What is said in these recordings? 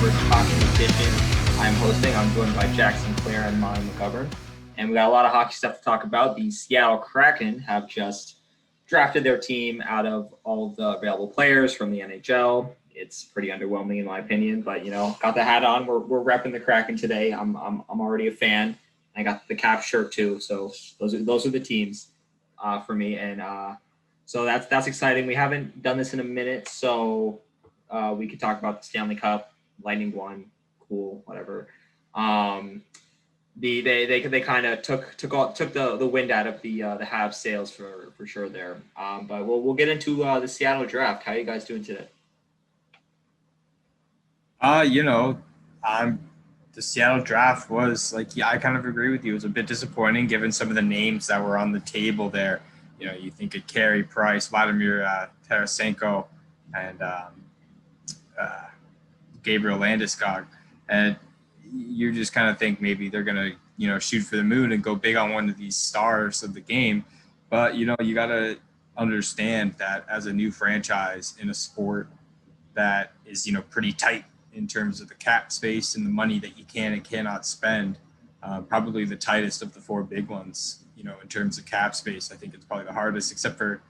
First Hockey Edition. I'm hosting. I'm joined by Jackson Clare and Molly McGovern. And we got a lot of hockey stuff to talk about. The Seattle Kraken have just drafted their team out of all the available players from the NHL. It's pretty underwhelming in my opinion, but got the hat on. We're repping the Kraken today. I'm already a fan. I got the Cap shirt too, so those are the teams for me, and so that's exciting. We haven't done this in a minute, so we could talk about the Stanley Cup. Lightning won, cool, whatever. They kind of took the wind out of the Habs sails for sure there. But we'll get into the Seattle draft. How are you guys doing today? The Seattle draft was I kind of agree with you. It was a bit disappointing given some of the names that were on the table there. You think of Carey Price, Vladimir Tarasenko, and Gabriel Landeskog, and you just kind of think maybe they're gonna shoot for the moon and go big on one of these stars of the game. But you got to understand that as a new franchise in a sport that is pretty tight in terms of the cap space and the money that you can and cannot spend, probably the tightest of the four big ones. In terms of cap space, I think it's probably the hardest, except for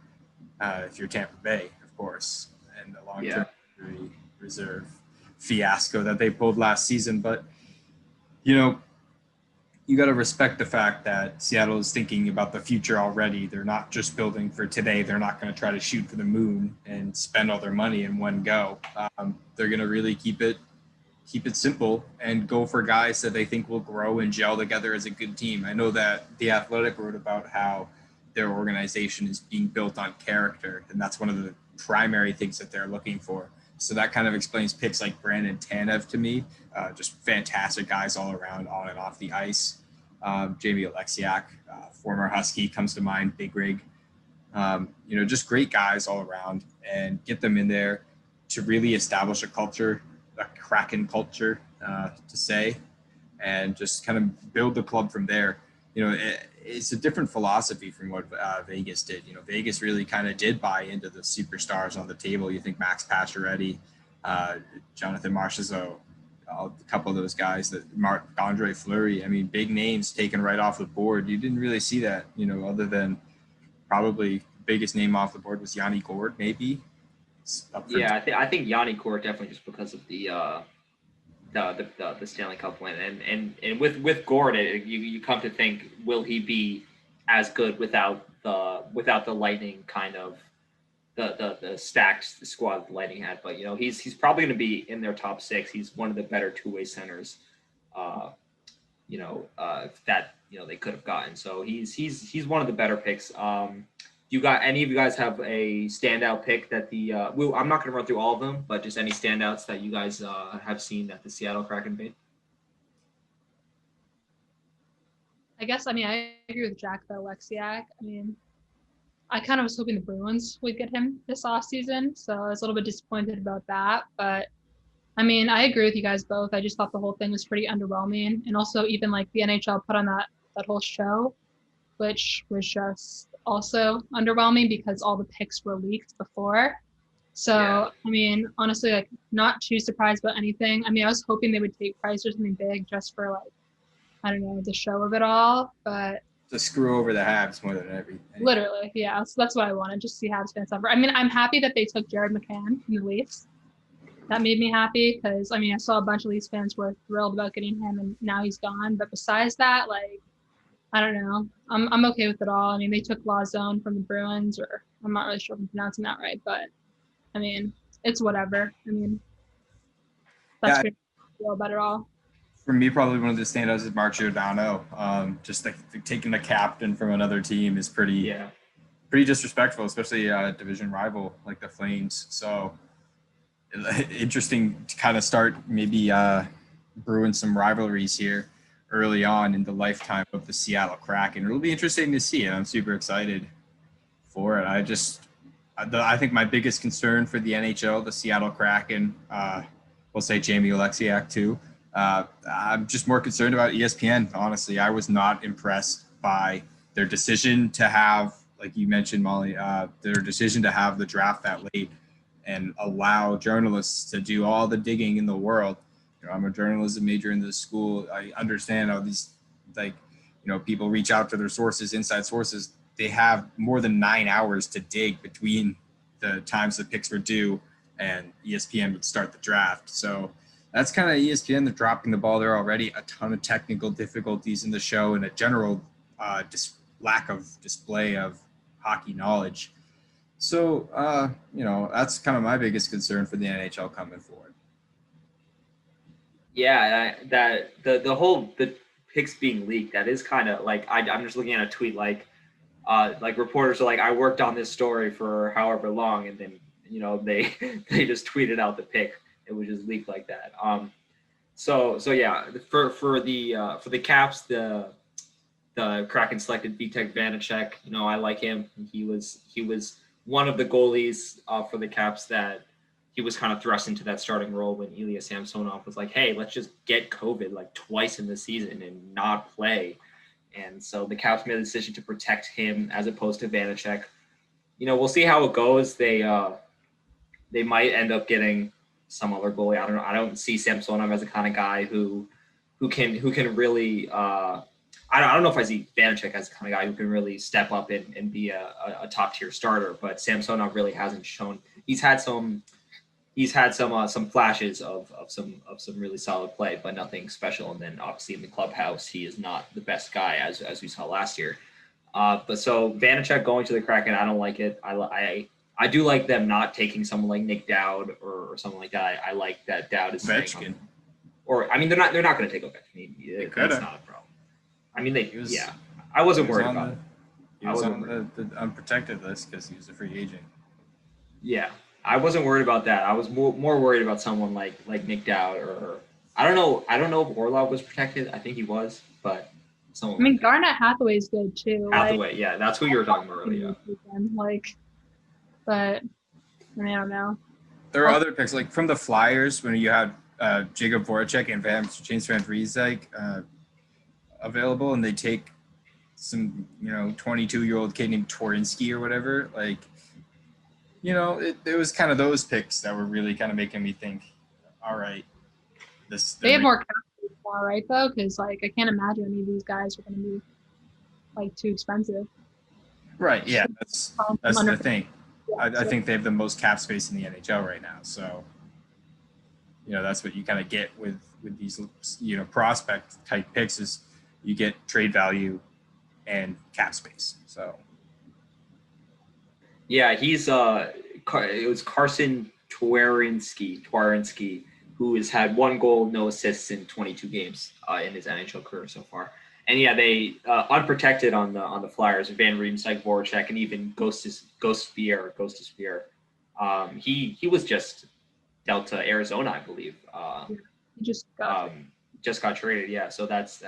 if you're Tampa Bay, of course, and the long-term injury reserve fiasco that they pulled last season. But you got to respect the fact that Seattle is thinking about the future already. They're not just building for today. They're not going to try to shoot for the moon and spend all their money in one go. They're going to really keep it simple and go for guys that they think will grow and gel together as a good team. I know that The Athletic wrote about how their organization is being built on character, and that's one of the primary things that they're looking for. So that kind of explains picks like Brandon Tanev to me. Just fantastic guys all around, on and off the ice. Jamie Alexiak, former Husky, comes to mind, big rig. Just great guys all around, and get them in there to really establish a culture, a Kraken culture, to say, and just kind of build the club from there. It's a different philosophy from what Vegas did. Vegas really kind of did buy into the superstars on the table. You think Max Pacioretty, Jonathan Marchessault, a couple of those guys, Andre Fleury. I mean, big names taken right off the board. You didn't really see that, other than probably the biggest name off the board was Yanni Gourde, maybe. Yeah, I think Yanni Gourde definitely, just because of the Stanley Cup win, and with Gourde, you come to think, will he be as good without the Lightning kind of the stacked squad that the Lightning had? But he's probably going to be in their top six. He's one of the better two-way centers, that they could have gotten. So he's one of the better picks. You got any of you guys have a standout pick that I'm not going to run through all of them, but just any standouts that you guys have seen that the Seattle Kraken made? I guess, I agree with Jack though, Alexiak. I kind of was hoping the Bruins would get him this offseason, so I was a little bit disappointed about that. But I agree with you guys both. I just thought the whole thing was pretty underwhelming, and also even the NHL put on that whole show, which was just also underwhelming because all the picks were leaked before. So, yeah. Honestly, not too surprised about anything. I was hoping they would take Price or something big just for I don't know, the show of it all, but to screw over the Habs more than everything. Literally, yeah. So that's what I wanted, just to see Habs fans suffer. I'm happy that they took Jared McCann from the Leafs. That made me happy because, I saw a bunch of Leafs fans were thrilled about getting him, and now he's gone. But besides that, I don't know. I'm okay with it all. They took Lazone from the Bruins, or I'm not really sure if I'm pronouncing that right, but it's whatever. That's pretty feel about it all. For me, probably one of the standouts is Mark Giordano. Just taking the captain from another team is pretty disrespectful, especially a division rival like the Flames. So interesting to kind of start maybe brewing some rivalries here early on in the lifetime of the Seattle Kraken. It'll be interesting to see, and I'm super excited for it. I think my biggest concern for the NHL, the Seattle Kraken, we'll say Jamie Alexiak too. I'm just more concerned about ESPN, honestly. I was not impressed by their decision to have, like you mentioned, Molly, their decision to have the draft that late and allow journalists to do all the digging in the world I'm a journalism major in this school. I understand how these, like, people reach out to their sources, inside sources. They have more than 9 hours to dig between the times the picks were due and ESPN would start the draft. So that's kind of ESPN. They're dropping the ball there already. A ton of technical difficulties in the show and a general lack of display of hockey knowledge. So, that's kind of my biggest concern for the NHL coming forward. Yeah, the picks being leaked, that is kind of like, I'm just looking at a tweet like reporters are like, I worked on this story for however long, and then they just tweeted out the pick. It was just leaked like that. So yeah, for the Caps, the Kraken selected Vitek Vanacek. I like him. He was one of the goalies for the Caps that he was kind of thrust into that starting role when Ilya Samsonov was like, hey, let's just get COVID like twice in the season and not play. And so the Caps made the decision to protect him as opposed to Vanacek. We'll see how it goes. They might end up getting some other goalie. I don't know. I don't see Samsonov as the kind of guy who can really. I don't know if I see Vanacek as the kind of guy who can really step up and be a top tier starter. But Samsonov really hasn't shown. He's had some flashes of some really solid play, but nothing special. And then obviously in the clubhouse, he is not the best guy as we saw last year. But so Vanacek going to the Kraken, I don't like it. I do like them not taking someone like Nick Dowd or something like that. I like that Dowd is Ovechkin. Or I mean, they're not going to take Ovechkin. That's not a problem. I mean, I wasn't worried about it. He was on the unprotected list because he was a free agent. Yeah. I wasn't worried about that. I was more worried about someone like Nick Dowd or I don't know if Orlov was protected. I think he was, but someone. I mean, Garnet Hathaway's good too. Hathaway, yeah, that's who you were talking about earlier. But I don't know. There are other picks like from the Flyers when you had Jacob Voracek and James Van Riemsdyk available, and they take some 22-year-old kid named Torinsky or whatever, like. It was kind of those picks that were really kind of making me think, all right, they have more cap space now, right? Though, because I can't imagine any of these guys are going to be too expensive. Right. Yeah, that's the thing. I think they have the most cap space in the NHL right now. So, that's what you kind of get with these prospect type picks is you get trade value and cap space. So. Yeah, he's it was Carson Twarynski, who has had 1 goal, no assists in 22 games in his NHL career so far. And yeah, they unprotected on the Flyers, Van Riemsdyk, Voracek, and even Ghost Spear. He was just dealt to Arizona, I believe. He just got traded. Yeah, so that's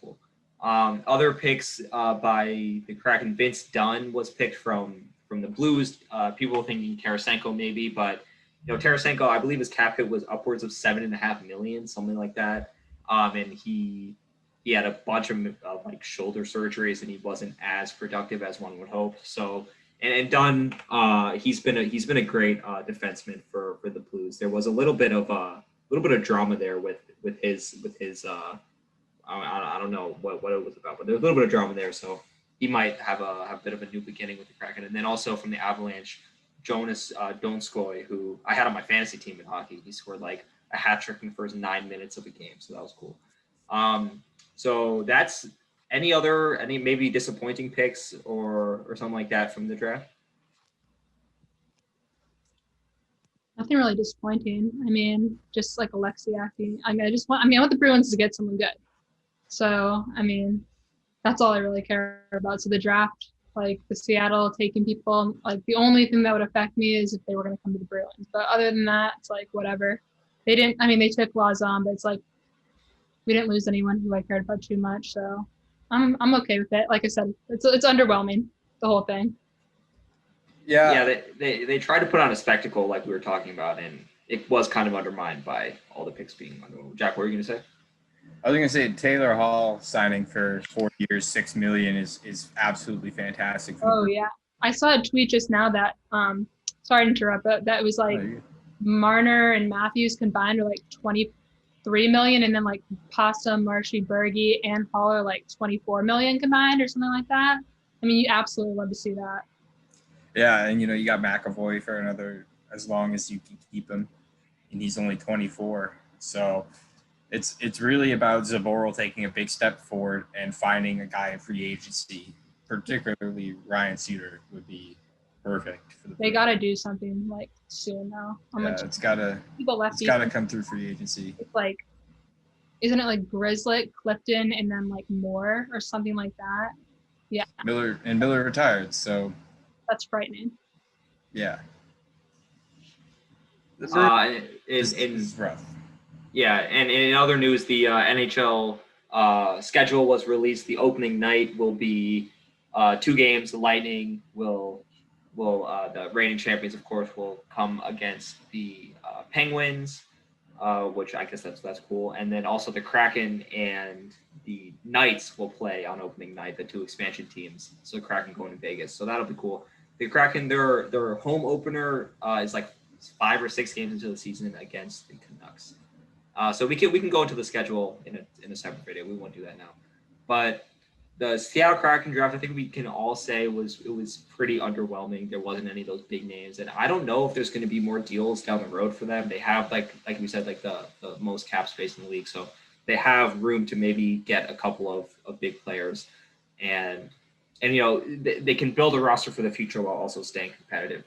cool. Other picks by the Kraken, Vince Dunn was picked from the Blues. People thinking Tarasenko maybe, but Tarasenko, I believe his cap hit was upwards of $7.5 million, something like that. And he had a bunch of shoulder surgeries, and he wasn't as productive as one would hope. So, and Dunn, he's been a great defenseman for the Blues. There was a little bit of drama there with his I don't know what it was about, but there was a little bit of drama there. So he might have a bit of a new beginning with the Kraken. And then also from the Avalanche, Jonas Donskoy, who I had on my fantasy team in hockey. He scored a hat trick in the first 9 minutes of a game, so that was cool. So that's any maybe disappointing picks or something like that from the draft? Nothing really disappointing. I mean, just like Alexiak. I want the Bruins to get someone good. So, I mean, that's all I really care about. So the draft, the Seattle taking people, the only thing that would affect me is if they were going to come to the Bruins. But other than that, it's whatever. They didn't. I mean, they took Lazon, but it's we didn't lose anyone who I cared about too much. So I'm okay with it. Like I said, it's underwhelming, the whole thing. Yeah. They tried to put on a spectacle like we were talking about, and it was kind of undermined by all the picks being underwhelming. Jack, what were you going to say? I was going to say Taylor Hall signing for 4 years, $6 million is absolutely fantastic. Oh yeah, I saw a tweet just now that sorry to interrupt, but that was Marner and Matthews combined are $3 million, and then like Pasta, Marshy, Berge, and Hall are like $24 million combined or something like that. I mean, you absolutely love to see that. Yeah, and you got McAvoy for another as long as you can keep him, and he's only 24. So it's really about Zaboral taking a big step forward and finding a guy in free agency. Particularly Ryan Suter would be perfect for the. They got to do something like soon now. It's gotta come through free agency. It's like, isn't it like Grizzly, Clifton, and then like Moore or something like that? Yeah. Miller retired, so that's frightening. Yeah. It's rough. Yeah, and in other news, the NHL schedule was released. The opening night will be 2 games. The Lightning will the reigning champions, of course, will come against the Penguins, which I guess that's cool. And then also the Kraken and the Knights will play on opening night, the 2 expansion teams. So the Kraken going to Vegas, so that'll be cool. The Kraken, their home opener is like 5 or 6 games into the season against the Canucks. So we can go into the schedule in a separate video. We won't do that now. But the Seattle Kraken draft, I think we can all say it was pretty underwhelming. There wasn't any of those big names, and I don't know if there's going to be more deals down the road for them. They have like we said, like the most cap space in the league, so they have room to maybe get a couple of big players, and they can build a roster for the future while also staying competitive.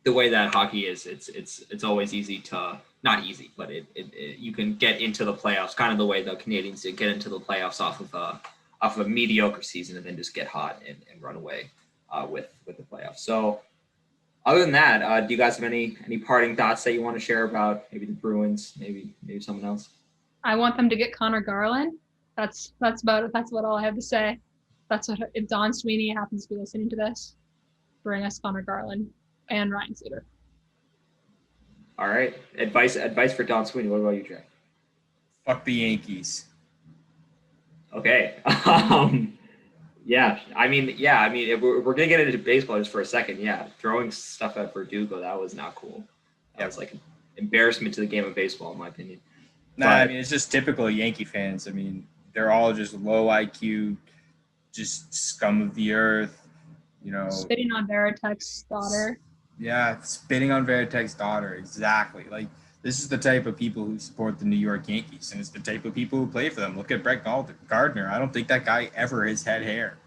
The way that hockey is, it's always easy to not easy, but it you can get into the playoffs, kind of the way the Canadians did get into the playoffs off of a mediocre season and then just get hot and run away with the playoffs. So other than that, do you guys have any parting thoughts that you want to share about maybe the Bruins, maybe someone else? I want them to get Connor Garland. That's what all I have to say. That's what, if Don Sweeney happens to be listening to this, bring us Connor Garland and Ryan Suter. All right. Advice for Don Sweeney. What about you, Jack? Fuck the Yankees. Okay. Yeah. I mean, if we're gonna get into baseball just for a second, yeah, throwing stuff at Verdugo, that was not cool. That was like an embarrassment to the game of baseball, in my opinion. I mean, it's just typical Yankee fans. I mean, they're all just low IQ, just scum of the earth. Spitting on Veritek's daughter. Yeah, spitting on Veritek's daughter, exactly. Like, this is the type of people who support the New York Yankees, and it's the type of people who play for them. Look at Brett Gardner. I don't think that guy ever has had hair.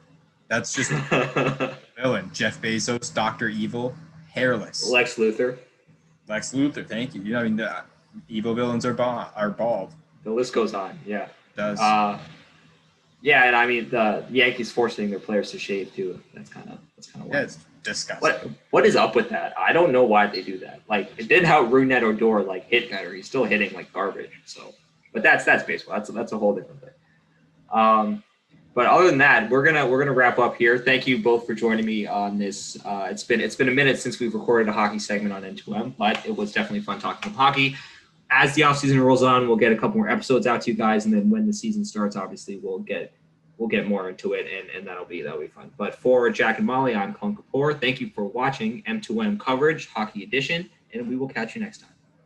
That's just a villain. Jeff Bezos, Dr. Evil, hairless. Lex Luthor, thank you. The evil villains are bald. The list goes on, yeah. It does. Yeah, and I mean the Yankees forcing their players to shave too. That's kind of wild. Yeah, it's disgusting. What is up with that? I don't know why they do that. Like, it did how Rougned Odor hit better. He's still hitting like garbage. So, but that's baseball. That's a whole different thing. But other than that, we're gonna wrap up here. Thank you both for joining me on this. It's been a minute since we've recorded a hockey segment on M2M, but it was definitely fun talking about hockey. As the offseason rolls on, we'll get a couple more episodes out to you guys, and then when the season starts, obviously we'll get more into it, and that'll be fun. But for Jack and Molly, I'm Khalin Kapoor. Thank you for watching M2M coverage, Hockey Edition, and we will catch you next time.